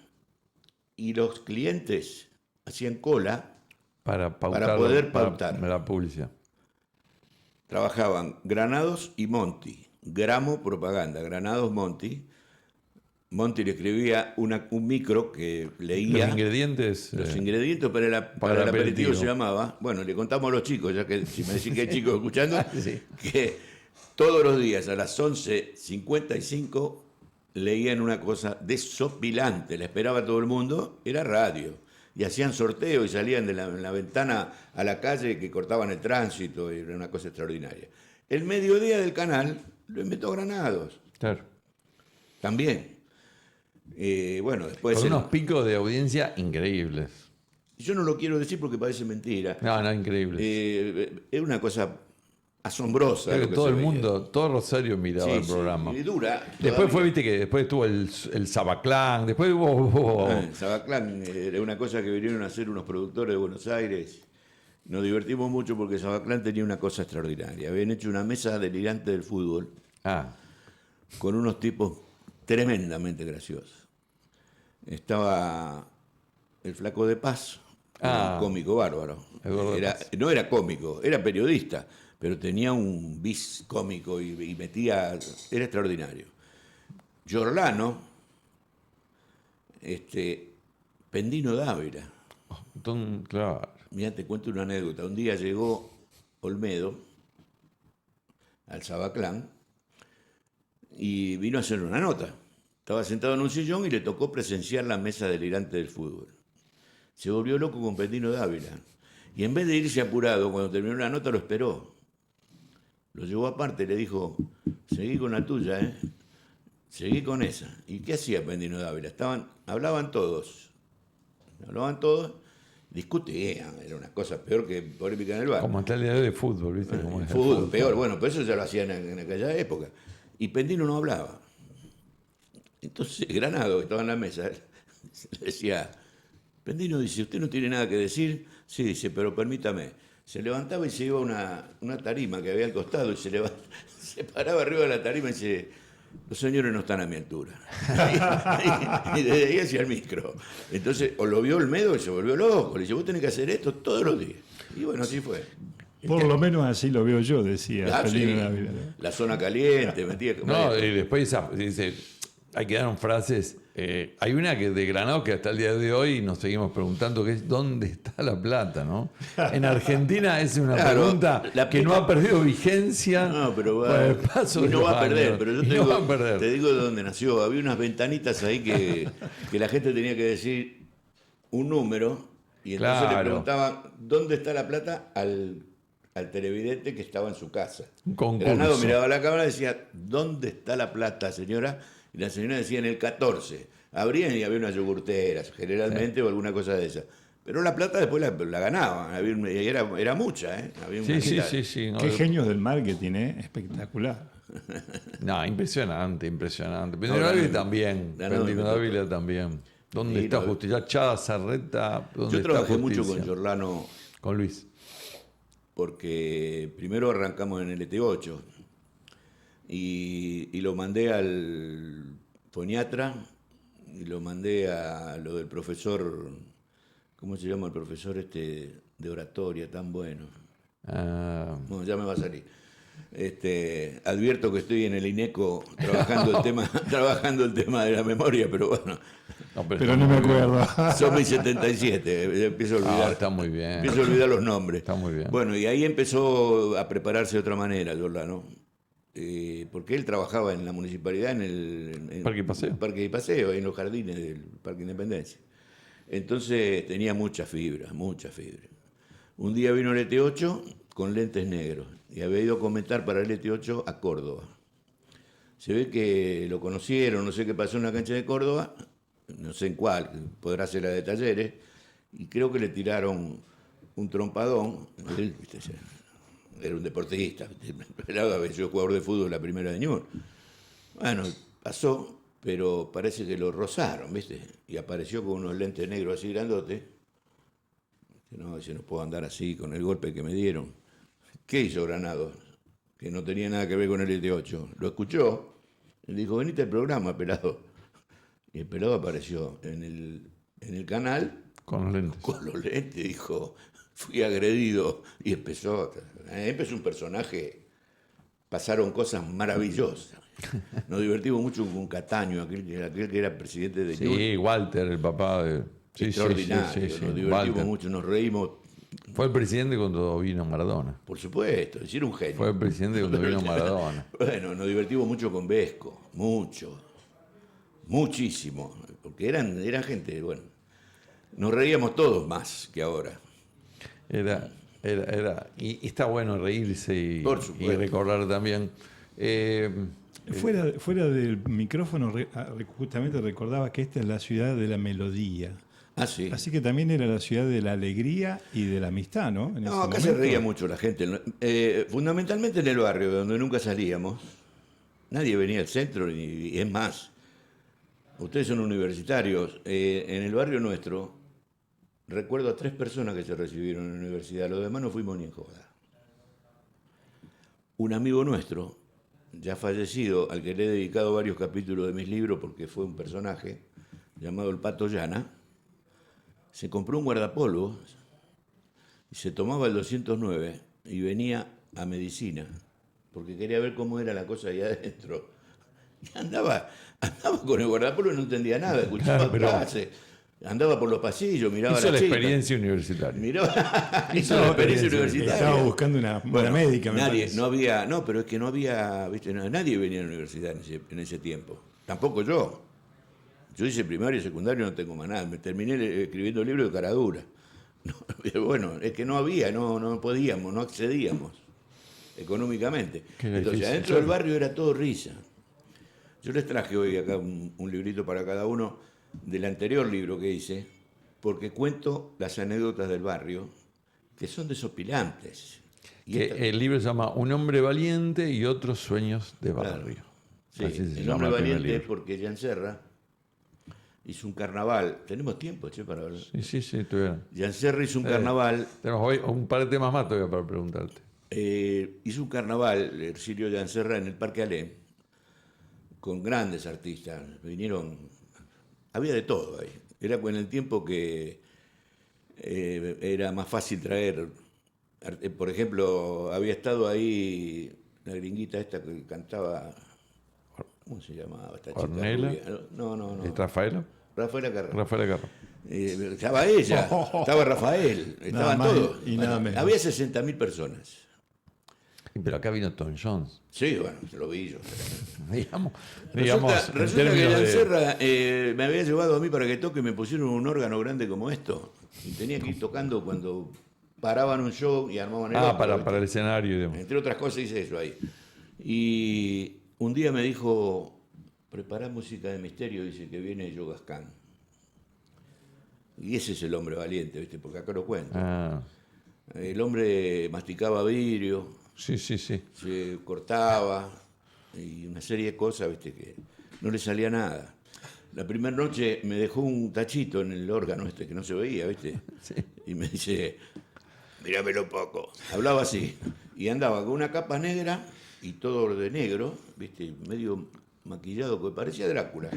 y los clientes hacían cola, para poder pautar. para la publicidad. trabajaban Granados y Monti, Gramo Propaganda, Granados Monti. Monti le escribía un micro que leía Los ingredientes. los ingredientes para el aperitivo se llamaba. Bueno, le contamos a los chicos, ya que si me decís que hay chicos escuchando, Sí. que todos los días a las 11:55 leían una cosa desopilante, la esperaba todo el mundo, era radio. Y hacían sorteo y salían de la ventana a la calle que cortaban el tránsito, y era una cosa extraordinaria. El mediodía del canal lo inventó Granados, Claro. también. Bueno, después... Con el- unos picos de audiencia increíbles. Yo no lo quiero decir porque parece mentira. No, increíble. Es una cosa asombrosa. Creo lo que que todo se el veía. mundo, todo Rosario miraba Sí, el programa. sí, y dura. Después todavía. fue, viste que después estuvo el Sabaclán, después hubo Sabaclán era una cosa que vinieron a hacer unos productores de Buenos Aires. Nos divertimos mucho porque Sabaclán tenía una cosa extraordinaria. Habían hecho una mesa delirante del fútbol con unos tipos tremendamente graciosos. Estaba el Flaco de Paz, que era un cómico bárbaro. No era cómico, era periodista, pero tenía un bis cómico y metía... Era extraordinario. Giordano, Pendino Dávila. Claro. Mirá, te cuento una anécdota. Un día llegó Olmedo al Sabaclán y vino a hacer una nota. Estaba sentado en un sillón y le tocó presenciar la mesa delirante del fútbol. Se volvió loco con Pendino Dávila. Y en vez de irse apurado, cuando terminó la nota, lo esperó. Lo llevó aparte y le dijo, seguí con la tuya, ¿eh? Seguí con esa. ¿Y qué hacía Pendino Dávila? Hablaban todos, discutían, era una cosa peor que polémica en el bar. Como hasta el día de fútbol, ¿viste? Como El es el fútbol, peor, bueno, pero eso ya lo hacían en aquella época. Y Pendino no hablaba. Entonces Granado, que estaba en la mesa, le decía, Pendino dice, ¿usted no tiene nada que decir? Sí, dice, pero permítame. Se levantaba y se iba a una tarima que había al costado y se paraba arriba de la tarima y dice, los señores no están a mi altura. y desde ahí hacia el micro. Entonces, o lo vio Olmedo y se volvió loco. Le dice, vos tenés que hacer esto todos los días. Y bueno, así fue. Por lo menos así lo veo yo, decía. Sí, la zona caliente, metía... No, y después dice, hay que dar frases. Hay una que de Granado que hasta el día de hoy nos seguimos preguntando, que es ¿dónde está la plata? ¿No? En Argentina es una pregunta que no ha perdido vigencia. No, pero por el paso y no de va los a perder, años. pero yo te digo de dónde nació. Había unas ventanitas ahí que la gente tenía que decir un número y entonces le preguntaban ¿dónde está la plata? Al televidente que estaba en su casa. Un concurso. Granado miraba a la cámara y decía, ¿dónde está la plata, señora? Y la señora decía en el 14. Abrían y había unas yogurteras, generalmente, o alguna cosa de esa. Pero la plata después la ganaban. Y era mucha, ¿eh? Había Sí. No, Qué genios del marketing, ¿eh? Espectacular. No, impresionante. Pendino Dávila también. Pendino Dávila también. ¿Dónde está Justicia? Chada, Sarreta. Yo trabajé mucho con Giordano. Con Luis. Porque primero arrancamos en el ET8 y lo mandé al foniatra y lo mandé a lo del profesor, ¿cómo se llama el profesor de oratoria tan bueno? Bueno, ya me va a salir. Advierto que estoy en el INECO trabajando el tema de la memoria, pero bueno. Pero no me acuerdo. Son mis 77, empiezo a olvidar. Está muy bien. Empiezo a olvidar los nombres. Está muy bien. Bueno, y ahí empezó a prepararse de otra manera, Giordano. Porque él trabajaba en la municipalidad en el Parque y Paseo. Parque y Paseo, en los jardines del Parque Independencia. Entonces tenía mucha fibra. Un día vino el ET8 con lentes negros y había ido a comentar para el ET8 a Córdoba. Se ve que lo conocieron, no sé qué pasó en la cancha de Córdoba, no sé en cuál, podrá ser la de Talleres, y creo que le tiraron un trompadón. Él, ¿viste? Era un deportista, había sido jugador de fútbol en la primera de Ñur. Bueno, pasó, pero parece que lo rozaron, ¿viste? Y apareció con unos lentes negros así grandotes. No, dice, no puedo andar así con el golpe que me dieron. ¿Qué hizo Granado? Que no tenía nada que ver con el ET8. Lo escuchó, le dijo, venite al programa, pelado. Y el pelado apareció en el canal con los lentes. Con los lentes, dijo, fui agredido. Y empezó un personaje, pasaron cosas maravillosas. Nos divertimos mucho con Cataño, aquel que era presidente de Ñur. Sí, Walter, el papá de... Extraordinario, sí. Nos divertimos Walter. mucho, nos reímos. Fue el presidente cuando vino Maradona. Por supuesto, era un genio. Fue el presidente cuando vino Maradona. Bueno, nos divertimos mucho con Vesco, muchísimo, porque eran gente, bueno, nos reíamos todos más que ahora. Y está bueno reírse y recordar también. Fuera del micrófono, justamente recordaba que esta es la ciudad de la melodía. Ah, sí. Así que también era la ciudad de la alegría y de la amistad, ¿no? En No, ese acá se momento. reía mucho la gente. Fundamentalmente en el barrio, donde nunca salíamos. Nadie venía al centro, y es más. Ustedes son universitarios. En el barrio nuestro, recuerdo a 3 personas que se recibieron en la universidad. Los demás no fuimos ni en joda. Un amigo nuestro, ya fallecido, al que le he dedicado varios capítulos de mis libros porque fue un personaje, llamado el Pato Llana, se compró un guardapolvo y se tomaba el 209 y venía a medicina, porque quería ver cómo era la cosa ahí adentro. Y andaba con el guardapolvo y no entendía nada, escuchaba clases, andaba por los pasillos, miraba Hizo a la la chica. experiencia universitaria. Hizo la experiencia universitaria. Estaba buscando una médica, me nadie, parece. no había, no, pero es que no había, ¿viste? Nadie venía a la universidad en ese tiempo. Tampoco yo. Yo hice primario y secundario, no tengo más nada. Me terminé escribiendo libros de caradura. No, pero bueno, es que no había, no podíamos, no accedíamos económicamente. Entonces, difícil, adentro del barrio era todo risa. Yo les traje hoy acá un librito para cada uno del anterior libro que hice, porque cuento las anécdotas del barrio, que son desopilantes. Y El libro se llama Un hombre valiente y otros sueños de barrio. Sí, Así se el llama hombre el primer valiente es libro. porque Jan Serra hizo un carnaval. Tenemos tiempo, che, para hablar. Sí, estuviera. Jan Serra hizo un carnaval. Tenemos hoy un par de temas más todavía para preguntarte. Hizo un carnaval, Ercilio Jan Serra, en el Parque Alé, con grandes artistas. Vinieron, había de todo ahí. Era en el tiempo que era más fácil traer. Por ejemplo, había estado ahí la gringuita esta que cantaba. ¿Cómo se llamaba esta chica? ¿Ornella? Rubia? No. ¿Y Rafaela? Rafaela Carrera. Rafaela Carro. Estaba ella, estaba Rafael, estaban más todos. y nada menos. Había 60.000 personas. Pero acá vino Tom Jones. Sí, bueno, se lo vi yo. Digamos, Resulta que términos Jan de- Serra me había llevado a mí para que toque y me pusieron un órgano grande como esto. Y tenía que ir tocando cuando paraban un show y armaban el otro, ¿viste? para el escenario y demás. Entre otras cosas hice eso ahí. Y un día me dijo, prepará música de misterio, dice que viene Yogas Khan. Y ese es el hombre valiente, ¿viste? Porque acá lo cuento. Ah, El hombre masticaba vidrio, sí. se cortaba y una serie de cosas, ¿viste? Que no le salía nada. La primera noche me dejó un tachito en el órgano este que no se veía, ¿viste? Sí. Y me dice, míramelo poco. Hablaba así. Y andaba con una capa negra y todo de negro, ¿viste? Medio maquillado, que parecía Drácula.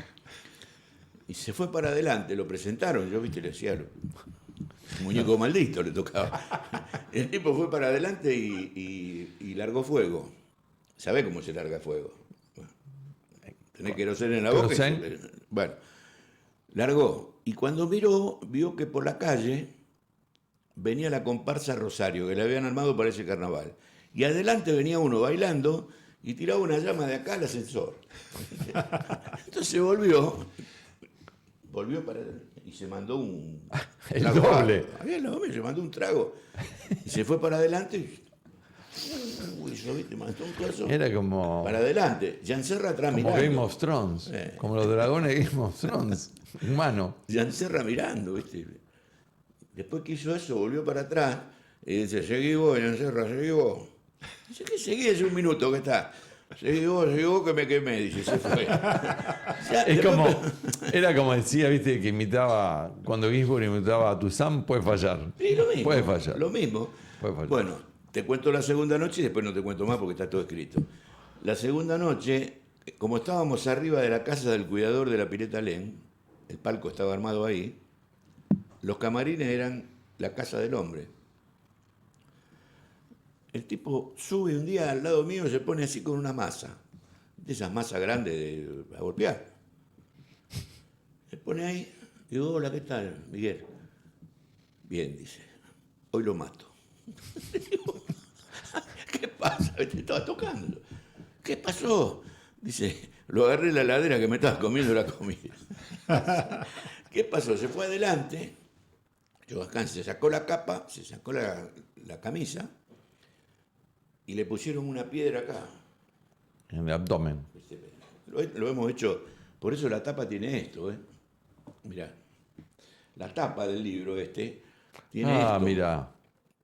Y se fue para adelante, lo presentaron, yo, ¿viste? Le decía, muñeco maldito le tocaba. El tipo fue para adelante y largó fuego. ¿Sabe cómo se larga fuego? Bueno, tenés queroseno en la boca. Bueno, largó. Y cuando miró, vio que por la calle venía la comparsa Rosario, que le habían armado para ese carnaval. Y adelante venía uno bailando y tiraba una llama de acá al ascensor. Entonces volvió para y se mandó un El trago. doble. Se mandó un trago. Y se fue para adelante y yo, ¿viste? Mandó un coso Era como, para adelante. Jan Serra atrás como mirando. Game of Thrones. Como los dragones de Game of Thrones. Humano. Jan Serra mirando, ¿viste? Después que hizo eso, volvió para atrás y dice, seguí vos, Jan Serra, seguí vos. Dice, ¿qué seguí? Hace un minuto que está. Seguí vos, que me quemé, dice, se fue. Era como decía, viste, que imitaba, cuando Ginsburg imitaba a Toussaint, puede fallar. Sí, lo mismo. Puede fallar. Lo mismo. Puede fallar. Bueno, te cuento la segunda noche y después no te cuento más porque está todo escrito. La segunda noche, como estábamos arriba de la casa del cuidador de la Pileta Len, el palco estaba armado ahí, los camarines eran la casa del hombre. El tipo sube un día al lado mío y se pone así con una masa, de esas masas grandes a golpear. Se pone ahí y digo, hola, ¿qué tal, Miguel? Bien, dice, hoy lo mato. ¿Qué pasa? Te estaba tocando. ¿Qué pasó? Dice, lo agarré en la heladera que me estaba comiendo la comida. ¿Qué pasó? Se fue adelante. Yogas se sacó la capa, se sacó la camisa y le pusieron una piedra acá. En el abdomen. Lo hemos hecho, por eso la tapa tiene esto, ¿eh? Mirá. la tapa del libro tiene Ah, esto, mira,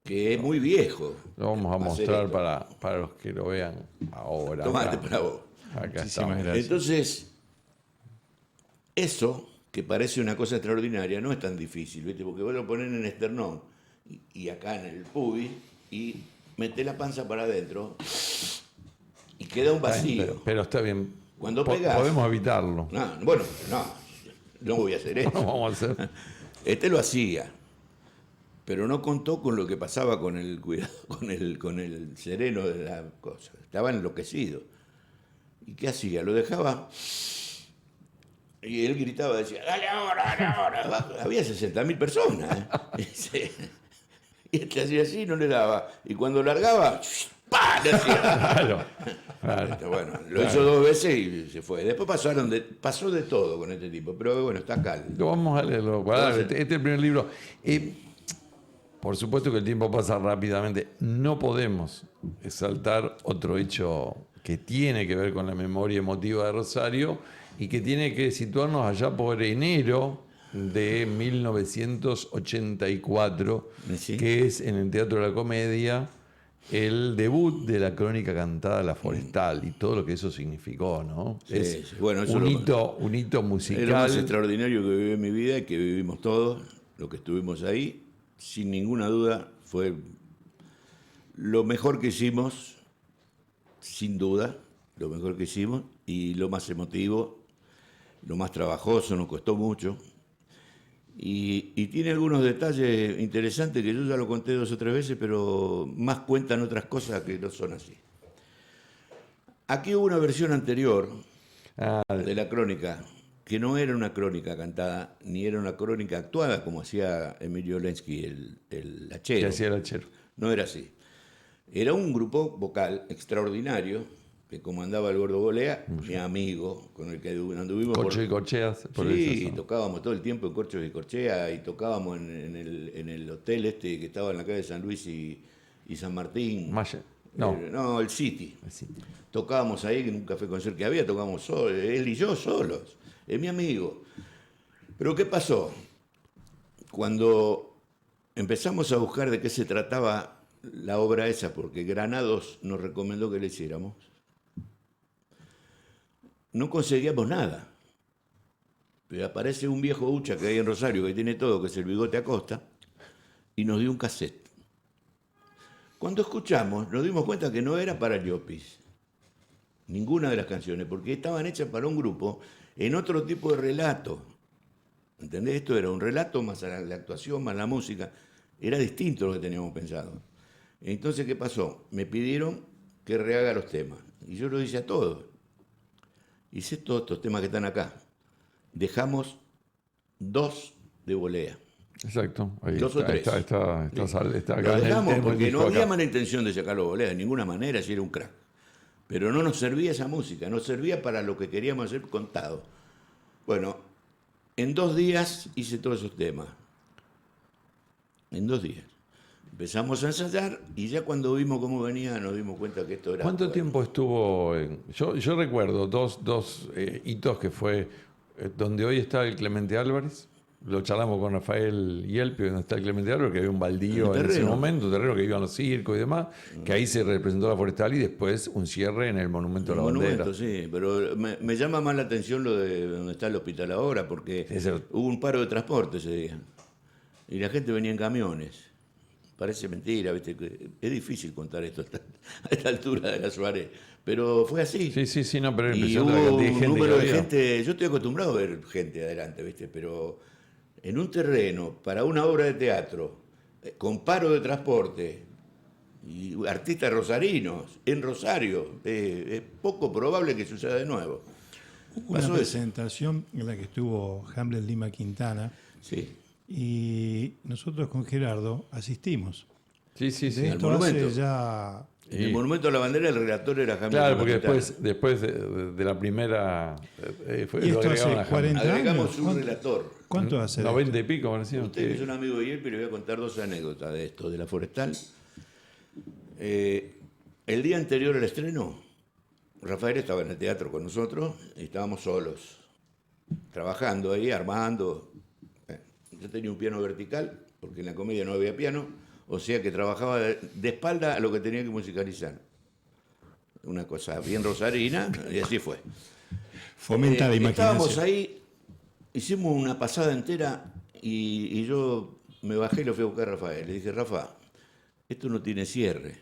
que es muy viejo. lo vamos a Va ser mostrar esto. para los que lo vean ahora. Tomate Acá, para vos. acá Muchísimas estamos. gracias. Entonces, eso, que parece una cosa extraordinaria, no es tan difícil, ¿viste? Porque vos lo ponés en el esternón y acá en el pubis y metés la panza para adentro y queda un vacío. Pero está bien. Cuando pegás- Podemos evitarlo. No, bueno, no voy a hacer eso. No vamos a hacer. Lo hacía, pero no contó con lo que pasaba con el cuidado, con el sereno de la cosa. Estaba enloquecido. ¿Y qué hacía? Lo dejaba y él gritaba, decía, dale ahora. Había 60.000 personas. Y este hacía así, no le daba. Y cuando largaba, ¡pah! Le hacía. Claro, claro. Bueno, lo hizo 2 veces y se fue. Después pasó de todo con este tipo, pero bueno, está acá. Lo vamos a leerlo. Este es el primer libro. Por supuesto que el tiempo pasa rápidamente. No podemos saltar otro hecho que tiene que ver con la memoria emotiva de Rosario y que tiene que situarnos allá por enero de 1984, Sí. que es en el Teatro de la Comedia el debut de la crónica cantada La Forestal y todo lo que eso significó, ¿no? Sí, Es sí. Bueno, eso un lo- hito Es lo más musical. extraordinario que viví en mi vida y que vivimos todos, los que estuvimos ahí. Sin ninguna duda, fue lo mejor que hicimos, sin duda, lo mejor que hicimos y lo más emotivo, lo más trabajoso, nos costó mucho. Y tiene algunos detalles interesantes que yo ya lo conté 2 o 3 veces, pero más cuentan otras cosas que no son así. Aquí hubo una versión anterior de la crónica, que no era una crónica cantada, ni era una crónica actuada, como hacía Emilio Lensky, el Que hachero. hacía el hachero. No era así. Era un grupo vocal extraordinario que comandaba el Gordo Bolea, mi amigo, con el que anduvimos Corcho y corcheas. Por Sí, eso. tocábamos todo el tiempo en Corchos y Corchea y tocábamos en el hotel que estaba en la calle de San Luis y San Martín. No. No, el City. Así. Tocábamos ahí en un café concert que había, tocábamos él y yo solos. Es mi amigo. Pero ¿qué pasó? Cuando empezamos a buscar de qué se trataba la obra esa, porque Granados nos recomendó que la hiciéramos, no conseguíamos nada. Pero aparece un viejo hucha que hay en Rosario, que tiene todo, que es el Bigote Acosta, y nos dio un cassette. Cuando escuchamos, nos dimos cuenta que no era para Llopis, ninguna de las canciones, porque estaban hechas para un grupo en otro tipo de relato. ¿Entendés? Esto era un relato más la actuación, más la música. Era distinto lo que teníamos pensado. Entonces, ¿qué pasó? Me pidieron que rehaga los temas. Y yo lo hice a todos. Hice todos estos temas que están acá. Dejamos 2 de Bolea. Exacto. Ahí 2 o 3. Está acá Lo en el dejamos tema, porque el no disco había acá. mala intención de sacarlo Bolea, de ninguna manera, si era un crack. Pero no nos servía esa música, nos servía para lo que queríamos hacer contado. Bueno, en 2 días hice todos esos temas. En 2 días. Empezamos a ensayar y ya cuando vimos cómo venía nos dimos cuenta que esto era... ¿Cuánto bueno, tiempo estuvo? Yo recuerdo dos hitos que fue donde hoy está el Clemente Álvarez. Lo charlamos con Rafael Yelpi, donde está el Clemente Álvarez, que había un baldío En en ese terreno. momento, un terreno que iban los circos y demás, que ahí se representó la Forestal y después un cierre en el Monumento a la un Bandera. monumento, sí, pero me llama más la atención lo de donde está el hospital ahora, porque hubo un paro de transporte ese día. Y la gente venía en camiones. Parece mentira, ¿viste? Es difícil contar esto a esta altura de la Suárez, pero fue así. Sí, no, pero era Y impresionante la hubo cantidad de un gente número que de había. gente, yo estoy acostumbrado a ver gente adelante, ¿viste? Pero en un terreno, para una obra de teatro, con paro de transporte, y artistas rosarinos, en Rosario, es poco probable que suceda de nuevo. Hubo una Pasó eso. presentación en la que estuvo Hamlet Lima Quintana Sí. y nosotros con Gerardo asistimos. Sí. De al esto monumento. hace ya... En el Monumento a la Bandera el relator era Hamlet. Claro, porque Quintana. después de la primera... ¿Y lo esto agregaron hace a 40 años? Agregamos un relator. ¿Cuánto hace? de 90 y pico, me decían. Usted que es un amigo de él, pero le voy a contar 2 anécdotas de esto, de la Forestal. El día anterior al estreno, Rafael estaba en el teatro con nosotros y estábamos solos, trabajando ahí, armando. yo tenía un piano vertical, porque en la comedia no había piano, o sea que trabajaba de espalda a lo que tenía que musicalizar. Una cosa bien rosarina, y así fue. Fomenta la imaginación. Estábamos ahí, hicimos una pasada entera y yo me bajé y lo fui a buscar a Rafael. Le dije, Rafa, esto no tiene cierre.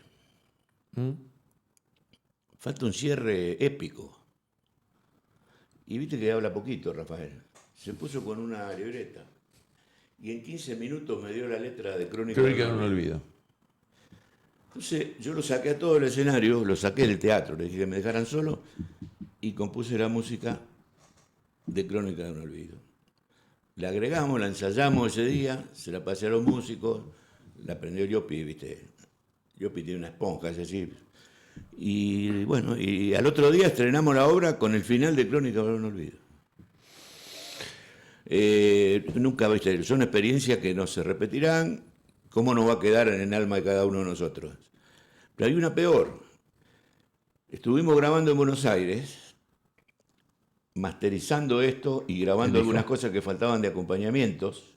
Falta un cierre épico. Y viste que habla poquito, Rafael. Se puso con una libreta y en 15 minutos me dio la letra de Crónica Creo que no me olvido. Entonces yo lo saqué a todo el escenario, lo saqué del teatro, le dije que me dejaran solo y compuse la música de Crónica de un Olvido. La agregamos, la ensayamos ese día, se la pasé a los músicos, la aprendió Llopi, ¿viste? Llopi tiene una esponja, es así. Y bueno, y al otro día estrenamos la obra con el final de Crónica de un Olvido. Nunca, ¿viste? Son experiencias que no se repetirán. ¿Cómo nos va a quedar en el alma de cada uno de nosotros? Pero hay una peor. Estuvimos grabando en Buenos Aires, masterizando esto y grabando algunas cosas que faltaban de acompañamientos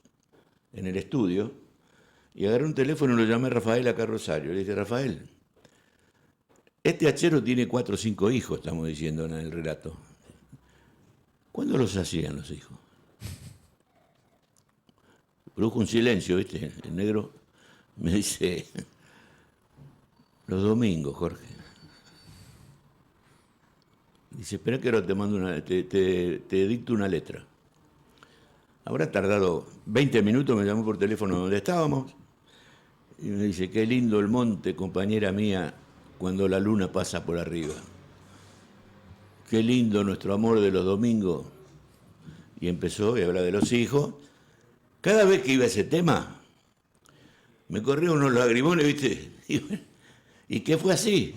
en el estudio, y agarré un teléfono y lo llamé a Rafael acá a Rosario. Le dije, Rafael, este hachero tiene 4 o 5 hijos, estamos diciendo en el relato. ¿Cuándo los hacían los hijos? Produjo un silencio, ¿viste? El negro me dice, los domingos, Jorge. Dice, espera que ahora te mando te dicto una letra. Habrá tardado 20 minutos, me llamó por teléfono donde estábamos, y me dice, qué lindo el monte, compañera mía, cuando la luna pasa por arriba. Qué lindo nuestro amor de los domingos. Y empezó y habla de los hijos. Cada vez que iba a ese tema, me corría unos lagrimones, ¿viste? ¿Y qué fue así?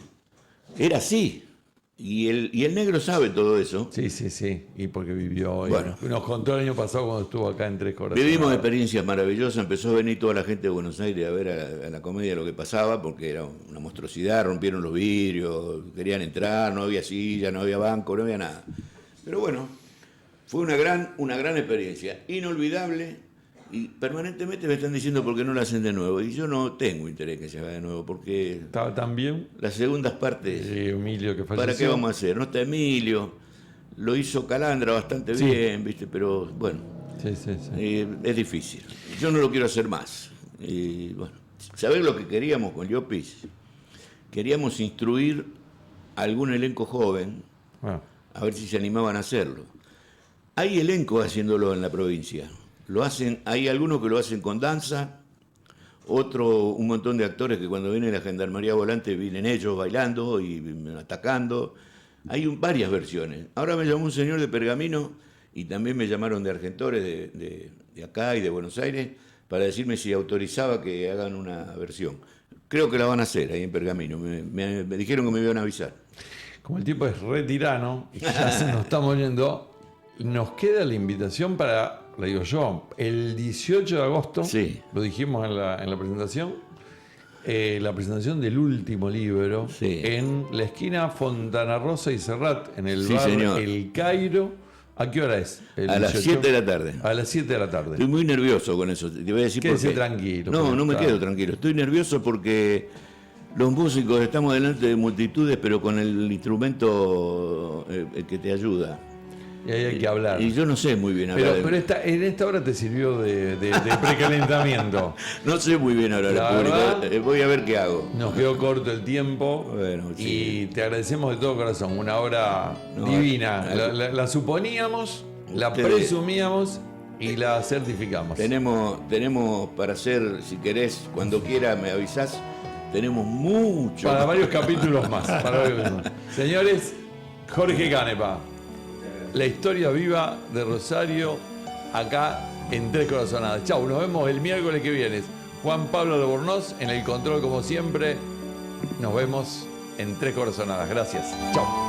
Era así. Y el negro sabe todo eso. Sí, sí, sí. Y porque vivió. Bueno. Nos contó el año pasado cuando estuvo acá en Tres Corazones. Vivimos experiencias maravillosas. Empezó a venir toda la gente de Buenos Aires a ver a la comedia lo que pasaba, porque era una monstruosidad. Rompieron los vidrios, querían entrar, no había silla, no había banco, no había nada. Pero bueno, fue una gran experiencia. Inolvidable. Y permanentemente me están diciendo por qué no la hacen de nuevo. Y yo no tengo interés que se haga de nuevo, porque ¿Estaba tan bien? las segundas partes, Emilio que falleció. ¿para qué vamos a hacer? No está Emilio, lo hizo Calandra bastante bien, ¿viste? Pero bueno, Sí, sí, sí. es difícil. Yo no lo quiero hacer más. Y bueno, ¿sabés lo que queríamos con Llopis? Queríamos instruir a algún elenco joven, Bueno, a ver si se animaban a hacerlo. Hay elencos haciéndolo en la provincia. Lo hacen, hay algunos que lo hacen con danza, un montón de actores que cuando viene la Gendarmería Volante vienen ellos bailando y atacando. Hay varias versiones. Ahora me llamó un señor de Pergamino y también me llamaron de Argentores de acá y de Buenos Aires para decirme si autorizaba que hagan una versión. Creo que la van a hacer ahí en Pergamino. Me dijeron que me iban a avisar. como el tipo es re tirano y ya se nos estamos yendo, nos queda la invitación para, le digo yo, el 18 de agosto, Sí. lo dijimos en la presentación, la presentación del último libro Sí. en la esquina Fontana Rosa y Serrat, en el Sí, bar señor. El Cairo. ¿A qué hora es? A las 7 de la tarde. A las 7 de la tarde. Estoy muy nervioso con eso. Te voy a decir por Quédese qué. tranquilo. No me claro. quedo tranquilo. Estoy nervioso porque los músicos estamos delante de multitudes, pero con el instrumento que te ayuda. Y ahí hay que hablar. Y yo no sé muy bien hablar. Pero en esta hora te sirvió de precalentamiento. No sé muy bien hablar La al público. verdad- Voy a ver qué hago. Nos quedó corto el tiempo. Bueno, sí. Y te agradecemos de todo corazón. Una hora No, divina. La suponíamos, la Ustedes- presumíamos y la certificamos. Tenemos para hacer, si querés, cuando quiera me avisás, tenemos mucho. Para varios capítulos más. Señores, Jorge Canepa. La historia viva de Rosario acá en Tres Corazonadas. Chau, nos vemos el miércoles que viene. Juan Pablo Albornoz en el control como siempre. Nos vemos en Tres Corazonadas. Gracias. Chau.